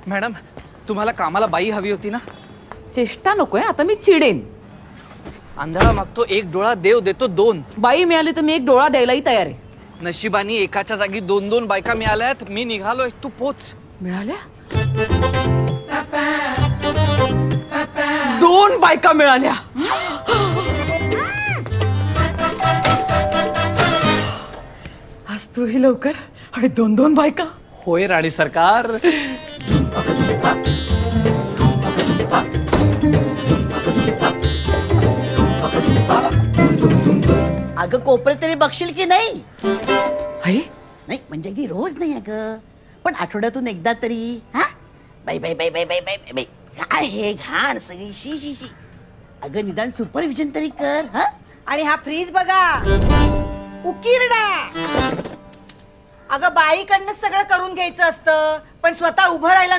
Madam तुम्हाला कामाला बाई हवी होती ना? चेष्टा नकोय, आता मी चिडेन. आंधळा मागतो एक डोळा, देव देतो दोन. बाई मिळाली तर मी एक डोळा द्यायलाही तयार आहे. नशिबानी एकाच्या जागी दोन दोन बायका मिळाल्यात. मी निघालोय, तू पोच. मिळाल्या? 2 बायका मिळाल्या. आज तूही लवकर आणि 2 बायका. होय राणी सरकार. अगं कोपरे तरी बघशील की नाही? आई नाही म्हणजे अगदी रोज नाही अगं, पण आठवड्यातून एकदा तरी. हा बाई बाई बाई बाई बाई बाई बाई काय हे घाण सगळी, शी शी शी. अगं निदान सुपरविजन तरी कर. हा आणि हा फ्रीज बघा, उकिरडा. अगं बाईकडनं सगळं करून घ्यायचं असतं, पण स्वतः उभं राहायला